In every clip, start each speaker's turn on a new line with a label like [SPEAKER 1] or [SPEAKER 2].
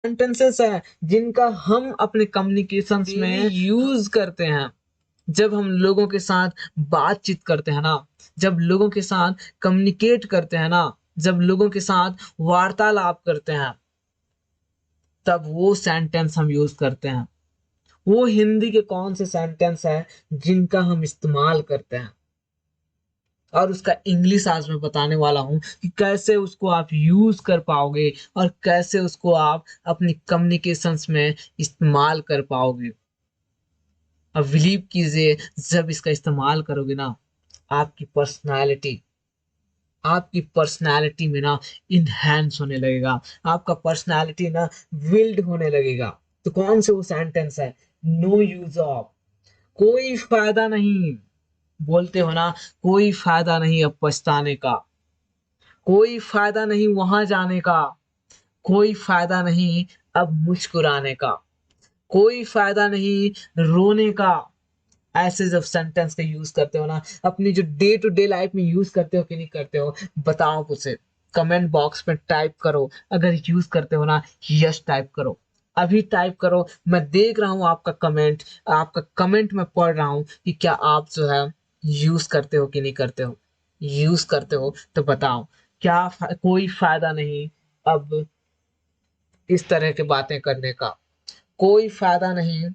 [SPEAKER 1] Sentences है जिनका हम अपने कम्युनिकेशंस में यूज करते हैं। जब हम लोगों के साथ बातचीत करते हैं ना, जब लोगों के साथ कम्युनिकेट करते हैं ना, जब लोगों के साथ वार्तालाप करते हैं, तब वो सेंटेंस हम यूज करते हैं। वो हिंदी के कौन से सेंटेंस है जिनका हम इस्तेमाल करते हैं, और उसका इंग्लिश आज मैं बताने वाला हूँ कि कैसे उसको आप यूज कर पाओगे और कैसे उसको आप अपनी कम्युनिकेशंस में इस्तेमाल कर पाओगे। अब बिलीव कीजिए, जब इसका इस्तेमाल करोगे ना, आपकी पर्सनालिटी आपकी पर्सनालिटी में ना इनहेंस होने लगेगा, आपका पर्सनालिटी ना बिल्ड होने लगेगा। तो कौन से वो सेंटेंस है? नो यूज ऑफ, कोई फायदा नहीं। बोलते हो ना, कोई फायदा नहीं अब पछताने का, कोई फायदा नहीं वहां जाने का, कोई फायदा नहीं अब मुस्कुराने का, कोई फायदा नहीं रोने का। ऐसे जब सेंटेंस का यूज करते हो ना, अपनी जो डे टू डे लाइफ में यूज करते हो कि नहीं करते हो, बताओ मुझे। कमेंट बॉक्स में टाइप करो, अगर यूज करते हो ना, यस टाइप करो। अभी टाइप करो, मैं देख रहा हूँ आपका कमेंट, आपका कमेंट मैं पढ़ रहा हूँ कि क्या आप जो है यूज करते हो कि नहीं करते हो। यूज करते हो तो बताओ, कोई फायदा नहीं अब इस तरह की बातें करने का, कोई फायदा नहीं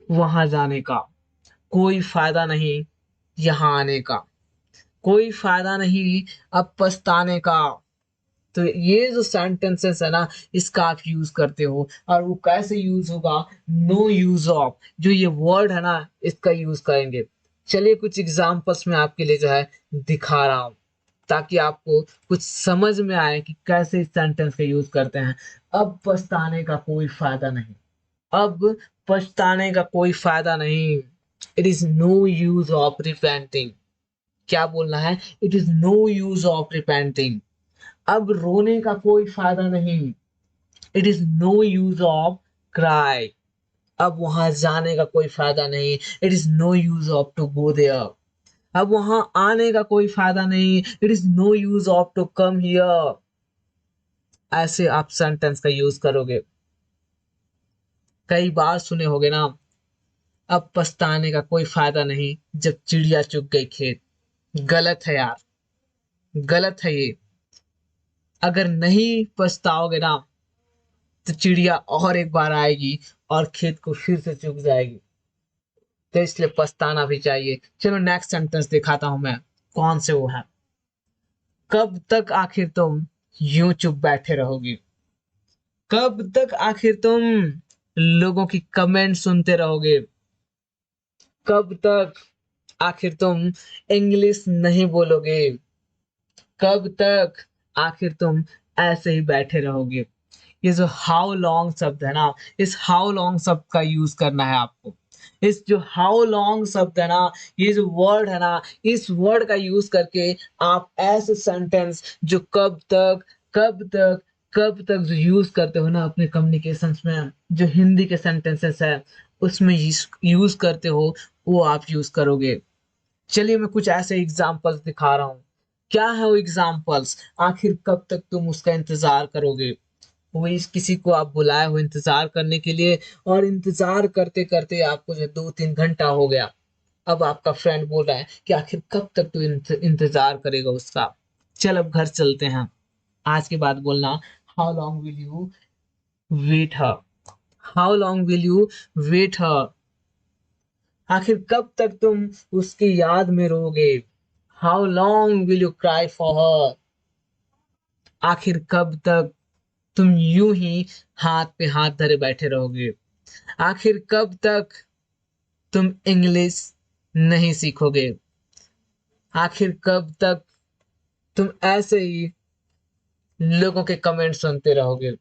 [SPEAKER 1] वहां जाने का, कोई फायदा नहीं यहाँ आने का, कोई फायदा नहीं अब पछताने का। तो ये जो सेंटेंसेस है ना, इसका आप यूज करते हो, और वो कैसे यूज होगा? नो यूज ऑफ, जो ये वर्ड है ना, इसका यूज करेंगे। चलिए कुछ एग्जांपल्स में आपके लिए जो है दिखा रहा हूँ, ताकि आपको कुछ समझ में आए कि कैसे इस सेंटेंस का यूज करते हैं। अब पछताने का कोई फायदा नहीं, अब पछताने का कोई फायदा नहीं। It is no use of repenting. क्या बोलना है? It is no use of repenting. अब रोने का कोई फायदा नहीं। It is no use of cry. अब वहां जाने का कोई फायदा नहीं। It is no use of to go there. अब वहां आने का कोई फायदा नहीं। It is no use of to come here. ऐसे आप सेंटेंस का यूज करोगे। कई बार सुने होगे ना, अब पछताने का कोई फायदा नहीं जब चिड़िया चुग गई खेत। गलत है यार, गलत है ये। अगर नहीं पछताओगे ना, तो चिड़िया और एक बार आएगी और खेत को फिर से चुग जाएगी। तो इसलिए पछताना भी चाहिए। चलो नेक्स्ट सेंटेंस दिखाता हूं मैं, कौन से वो है। कब तक आखिर तुम यूं चुप बैठे रहोगी? कब तक आखिर तुम लोगों की कमेंट सुनते रहोगे? कब तक आखिर तुम इंग्लिश नहीं बोलोगे? कब तक आखिर तुम ऐसे ही बैठे रहोगे? ये जो हाउ लॉन्ग शब्द है ना, इस हाउ लॉन्ग शब्द का यूज करना है आपको। इस जो हाउ लॉन्ग शब्द है ना, ये जो वर्ड है ना, इस वर्ड का यूज करके आप ऐसे सेंटेंस जो कब तक जो यूज करते हो ना अपने कम्युनिकेशंस में, जो हिंदी के सेंटेंसेस है उसमें यूज करते हो, वो आप यूज करोगे। चलिए मैं कुछ ऐसे एग्जाम्पल्स दिखा रहा हूँ। क्या है वो एग्जाम्पल्स? आखिर कब तक तुम उसका इंतजार करोगे? वो इस किसी को आप बुलाए हो इंतजार करने के लिए, और इंतजार करते करते आपको जो 2-3 घंटा हो गया। अब आपका फ्रेंड बोल रहा है कि आखिर कब तक तू इंतजार करेगा उसका। चल अब घर चलते हैं। आज के बाद बोलना, how long will you wait her? How long will you wait her? आखिर कब तक तुम उसकी याद में रोगे? How long will you cry for her? आखिर कब तक तुम यूं ही हाथ पे हाथ धरे बैठे रहोगे? आखिर कब तक तुम इंग्लिश नहीं सीखोगे? आखिर कब तक तुम ऐसे ही लोगों के कमेंट सुनते रहोगे?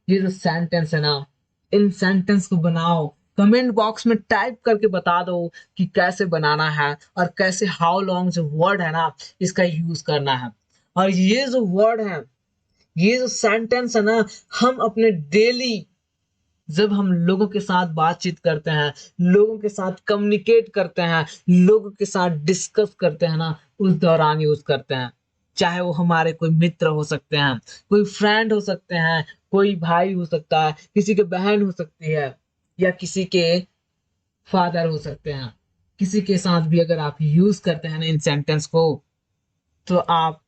[SPEAKER 1] ये जो सेंटेंस है ना, इन सेंटेंस को बनाओ, कमेंट बॉक्स में टाइप करके बता दो कि कैसे बनाना है, और कैसे हाउ लॉन्ग जो वर्ड है ना, इसका यूज करना है। और ये जो वर्ड है, ये जो सेंटेंस है ना, हम अपने डेली, जब हम लोगों के साथ बातचीत करते हैं, लोगों के साथ कम्युनिकेट करते हैं, लोगों के साथ डिस्कस करते हैं ना, उस दौरान यूज करते हैं। चाहे वो हमारे कोई मित्र हो सकते हैं, कोई फ्रेंड हो सकते हैं, कोई भाई हो सकता है, किसी के बहन हो सकती है, या किसी के फादर हो सकते हैं। किसी के साथ भी अगर आप यूज करते हैं ना इन सेंटेंस को, तो आप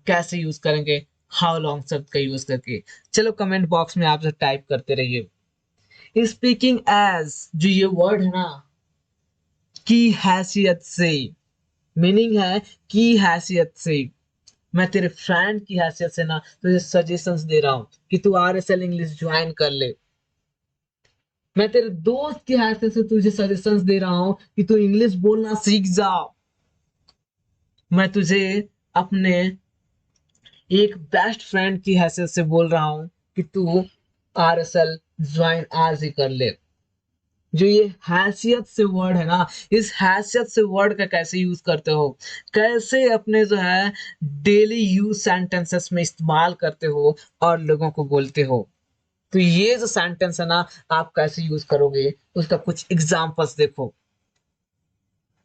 [SPEAKER 1] कैसे यूज करेंगे? हाउ लॉन्ग शब्द का यूज करके। चलो कमेंट बॉक्स में आप टाइप करते रहिए। स्पीकिंग एज, जो ये वर्ड है ना, की हैसियत से, मीनिंग है की हैसियत से। मैं तेरे फ्रेंड की हैसियत से ना तुझे सजेशंस दे रहा हूं कि तू RSL इंग्लिश ज्वाइन कर ले। मैं तेरे दोस्त की हैसियत से तुझे सजेशंस दे रहा हूं कि तू इंग्लिश बोलना सीख जा। मैं तुझे अपने एक बेस्ट फ्रेंड की हैसियत से बोल रहा हूं कि तू RSL ज्वाइन आज ही कर ले। जो ये हैसियत से वर्ड है ना, इस हैसियत से वर्ड का कैसे यूज करते हो, कैसे अपने जो है डेली यूज सेंटेंसेस में इस्तेमाल करते हो और लोगों को बोलते हो। तो ये जो सेंटेंस है ना, आप कैसे यूज करोगे उसका कुछ एग्जांपल्स देखो।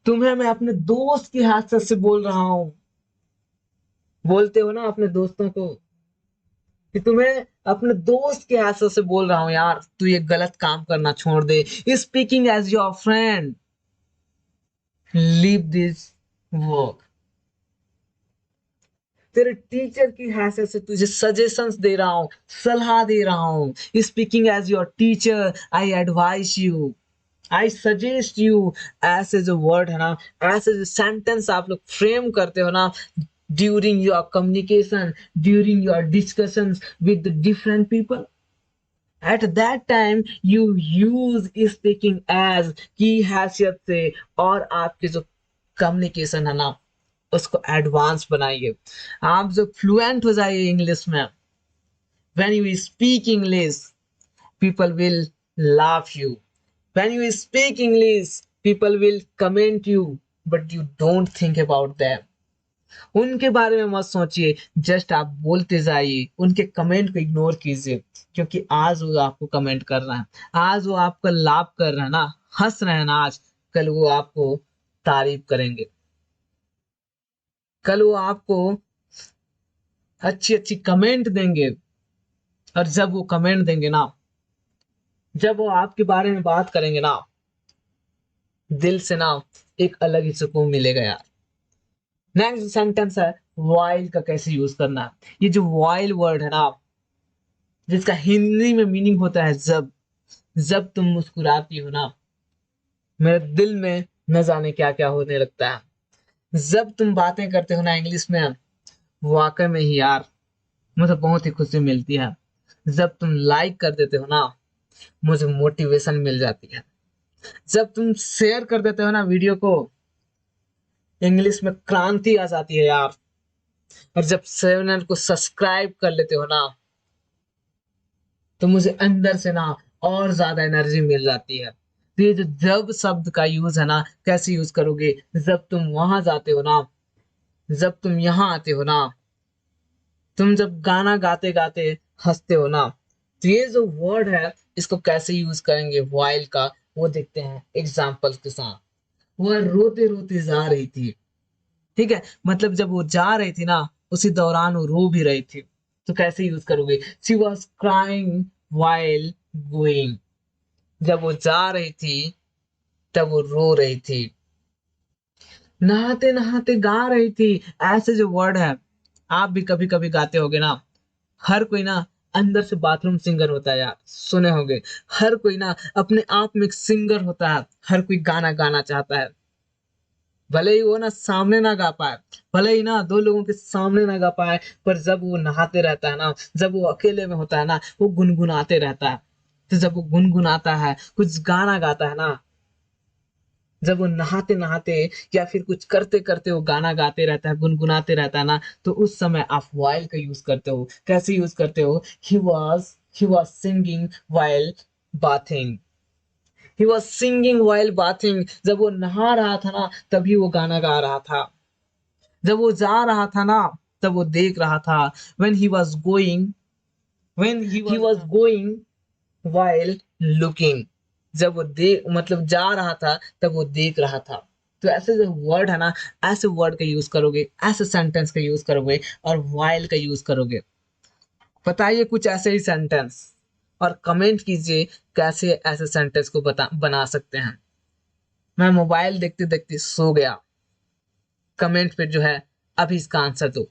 [SPEAKER 1] तुम्हें मैं अपने दोस्त की हैसियत से बोल रहा हूं। बोलते हो ना अपने दोस्तों को कि तुम्हें अपने दोस्त के हैसियत से बोल रहा हूं यार, तू ये गलत काम करना छोड़ दे। Speaking as your friend, leave this work. तेरे टीचर की हैसियत से तुझे सजेशंस दे रहा हूं, सलाह दे रहा हूं। Speaking as your teacher, I advise you, I suggest you. ऐसे जो वर्ड है ना, ऐसे जो सेंटेंस आप लोग फ्रेम करते हो ना during your communication, during your discussions with different people, at that time you use speaking as की हैसियत से, और आपके जो कम्युनिकेशन है ना उसको एडवांस बनाइए। आप जो फ्लुएंट हो जाइए इंग्लिश में। When you speak English, people will laugh you. When you speak English, people will comment you, but you don't think about them. उनके बारे में मत सोचिए, जस्ट आप बोलते जाइए, उनके कमेंट को इग्नोर कीजिए, क्योंकि आज वो आपको कमेंट कर रहा है, आज वो आपका लाभ कर रहा है ना, हंस रहे हैं ना आज, कल वो आपको तारीफ करेंगे, कल वो आपको अच्छी अच्छी कमेंट देंगे। और जब वो कमेंट देंगे ना, जब वो आपके बारे में बात करेंगे ना, दिल से ना एक अलग ही सुकून मिलेगा यार। नेक्स्ट सेंटेंस है वाइल का कैसे यूज करना है। ये जो वाइल वर्ड है ना, जिसका हिंदी में मीनिंग होता है जब। जब तुम मुस्कुराती हो ना, मेरे दिल में न जाने क्या क्या होने लगता है। जब तुम बातें करते हो ना इंग्लिश में, वाकई में ही यार मुझे बहुत ही खुशी मिलती है। जब तुम लाइक कर देते हो ना, मुझे मोटिवेशन मिल जाती है। जब तुम शेयर कर देते हो ना वीडियो को, इंग्लिश में क्रांति आ जाती है यार। और जब चैनल को सब्सक्राइब कर लेते हो ना, तो मुझे अंदर से ना और ज्यादा एनर्जी मिल जाती है। तो ये जो जब शब्द का यूज है ना, कैसे यूज करोगे? जब तुम वहां जाते हो ना, जब तुम यहाँ आते हो ना, तुम जब गाना गाते गाते हंसते हो ना, तो ये जो वर्ड है इसको कैसे यूज करेंगे वाइल का, वो देखते हैं एग्जाम्पल के साथ। वह रोते रोते जा रही थी, ठीक है, मतलब जब वो जा रही थी ना, उसी दौरान वो रो भी रही थी। तो कैसे यूज करोगे? She was crying while going. जब वो जा रही थी तब वो रो रही थी। नहाते नहाते गा रही थी। ऐसे जो वर्ड है, आप भी कभी कभी गाते होगे ना। हर कोई ना अंदर से बाथरूम सिंगर होता है यार, सुने होंगे। हर कोई ना अपने आप में एक सिंगर होता है। हर कोई गाना गाना चाहता है, भले ही वो ना सामने ना गा पाए, भले ही ना दो लोगों के सामने ना गा पाए, पर जब वो नहाते रहता है ना, जब वो अकेले में होता है ना, वो गुनगुनाते रहता है। तो जब वो गुनगुनाता है, कुछ गाना गाता है ना, जब वो नहाते नहाते या फिर कुछ करते करते वो गाना गाते रहता है, गुनगुनाते रहता है ना, तो उस समय आप वाइल का यूज करते हो। कैसे यूज करते हो? He was singing while bathing. He was singing while bathing. जब वो नहा रहा था ना, तभी वो गाना गा रहा था। जब वो जा रहा था ना, तब वो देख रहा था। when he was going when he was going while looking। जब वो देख मतलब जा रहा था, तब वो देख रहा था। तो ऐसे जो वर्ड है ना, ऐसे वर्ड का यूज करोगे, ऐसे सेंटेंस का यूज करोगे और वाइल का यूज करोगे। बताइए कुछ ऐसे ही सेंटेंस और कमेंट कीजिए कैसे ऐसे सेंटेंस को बना सकते हैं। मैं मोबाइल देखते देखते सो गया। कमेंट पे जो है अभी इसका आंसर दो।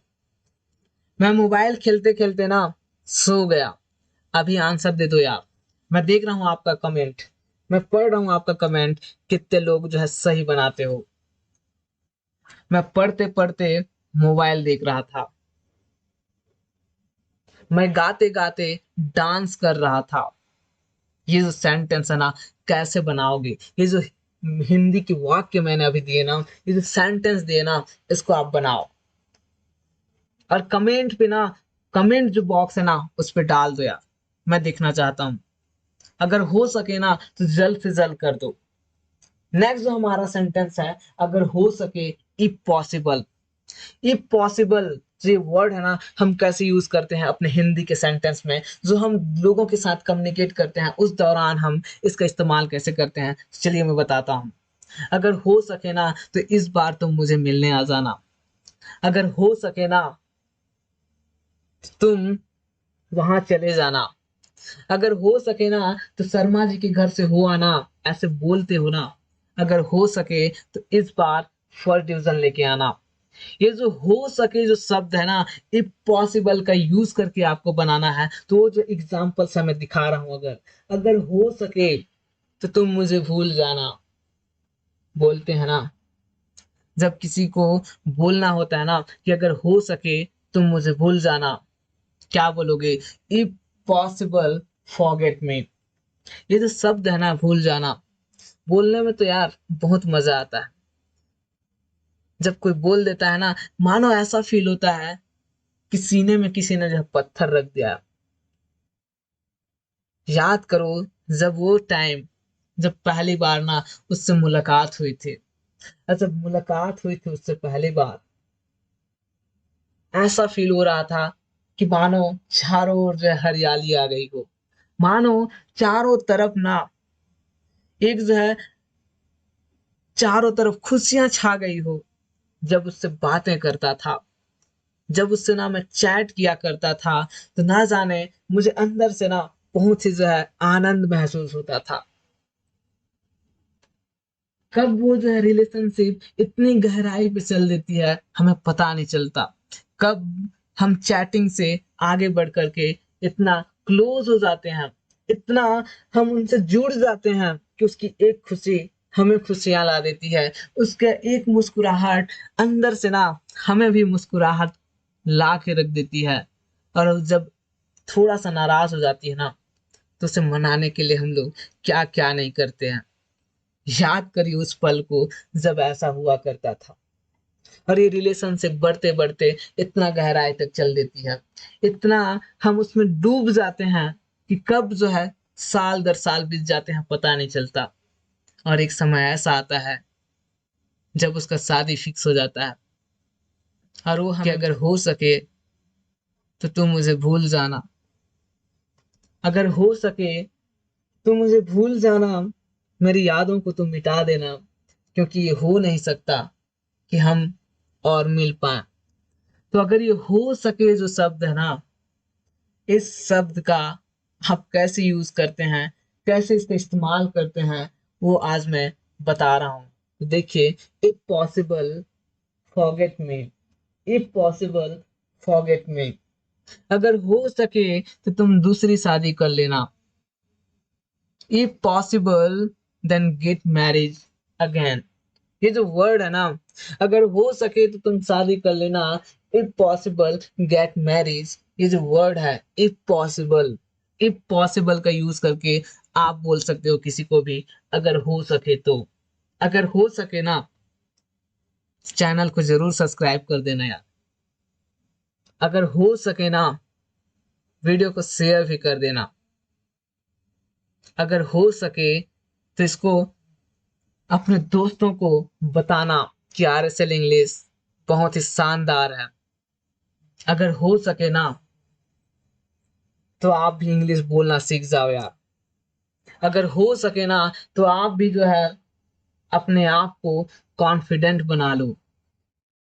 [SPEAKER 1] मैं मोबाइल खेलते खेलते ना सो गया। अभी आंसर दे दो यार। मैं देख रहा हूँ आपका कमेंट, मैं पढ़ रहा हूँ आपका कमेंट, कितने लोग जो है सही बनाते हो। मैं पढ़ते पढ़ते मोबाइल देख रहा था। मैं गाते गाते डांस कर रहा था। ये जो सेंटेंस है ना, कैसे बनाओगे? ये जो हिंदी के वाक्य मैंने अभी दिए ना, ये जो सेंटेंस दिए ना, इसको आप बनाओ और कमेंट पे ना, कमेंट जो बॉक्स है ना उस पे डाल दो यार। मैं देखना चाहता हूँ। अगर हो सके ना तो जल्द से जल्द कर दो। नेक्स्ट जो हमारा सेंटेंस है, अगर हो सके, इफ पॉसिबल। इफ पॉसिबल ये वर्ड है ना, हम कैसे यूज करते हैं अपने हिंदी के सेंटेंस में, जो हम लोगों के साथ कम्युनिकेट करते हैं उस दौरान हम इसका इस्तेमाल कैसे करते हैं, चलिए मैं बताता हूँ। अगर हो सके ना तो इस बार तुम मुझे मिलने आ जाना। अगर हो सके ना तुम वहां चले जाना। अगर हो सके ना तो शर्मा जी के घर से हो आना। ऐसे बोलते हो ना। अगर हो सके तो इस बार फर्स्ट डिवीजन लेके आना। ये जो हो सके जो शब्द है ना, इफ पॉसिबल का यूज करके आपको बनाना है। तो वो जो एग्जाम्पल्स है मैं दिखा रहा हूं। अगर अगर हो सके तो तुम मुझे भूल जाना। बोलते हैं ना, जब किसी को बोलना होता है ना कि अगर हो सके तुम मुझे भूल जाना, क्या बोलोगे? इफ पॉसिबल फॉरगेट मी। ये जो शब्द है ना, भूल जाना, बोलने में तो यार बहुत मजा आता है। जब कोई बोल देता है ना, मानो ऐसा फील होता है कि सीने में किसी ने जो पत्थर रख दिया। याद करो जब वो टाइम, जब पहली बार ना उससे मुलाकात हुई थी, और जब मुलाकात हुई थी उससे पहली बार, ऐसा फील हो रहा था कि मानो चारों ओर जो है हरियाली आ गई हो। मानो चारों तरफ ना एक जो है, चारों तरफ खुशियां छा गई हो। जब उससे बातें करता था, जब उससे ना मैं चैट किया करता था, तो ना जाने मुझे अंदर से ना बहुत ही जो है आनंद महसूस होता था। कब वो जो है रिलेशनशिप इतनी गहराई पे चल देती है हमें पता नहीं चलता। कब हम चैटिंग से आगे बढ़ करके इतना क्लोज हो जाते हैं, इतना हम उनसे जुड़ जाते हैं कि उसकी एक खुशी हमें खुशियां ला देती है। उसके एक मुस्कुराहट अंदर से ना हमें भी मुस्कुराहट ला के रख देती है। और जब थोड़ा सा नाराज हो जाती है ना, तो उसे मनाने के लिए हम लोग क्या क्या नहीं करते हैं। याद करिए उस पल को जब ऐसा हुआ करता था। और ये रिलेशनशिप बढ़ते बढ़ते इतना गहराई तक चल देती है, इतना हम उसमें डूब जाते हैं कि कब जो है साल दर साल बीत जाते हैं पता नहीं चलता। और एक समय ऐसा आता है जब उसका शादी फिक्स हो जाता है और वो हमें अगर हो सके तो तुम मुझे भूल जाना। अगर हो सके तो मुझे भूल जाना, मेरी यादों को तुम मिटा देना, क्योंकि ये हो नहीं सकता कि हम और मिल पाए। तो अगर ये हो सके जो शब्द है ना, इस शब्द का आप कैसे यूज करते हैं, कैसे इसका इस्तेमाल करते हैं, वो आज मैं बता रहा हूं। तो देखिए, if possible forget me. If possible forget me. अगर हो सके तो तुम दूसरी शादी कर लेना। If possible then get marriage again. ये जो वर्ड है ना, अगर हो सके तो तुम शादी कर लेना, इफ पॉसिबल गेट मैरिज, ये जो वर्ड है इफ पॉसिबल, इफ पॉसिबल का यूज करके आप बोल सकते हो किसी को भी, अगर हो सके तो। अगर हो सके ना, चैनल को जरूर सब्सक्राइब कर देना यार। अगर हो सके ना, वीडियो को शेयर भी कर देना। अगर हो सके तो इसको अपने दोस्तों को बताना कि RSL इंग्लिश बहुत ही शानदार है। अगर हो सके ना तो आप भी इंग्लिश बोलना सीख जाओ यार। अगर हो सके ना तो आप भी जो है अपने आप को कॉन्फिडेंट बना लो।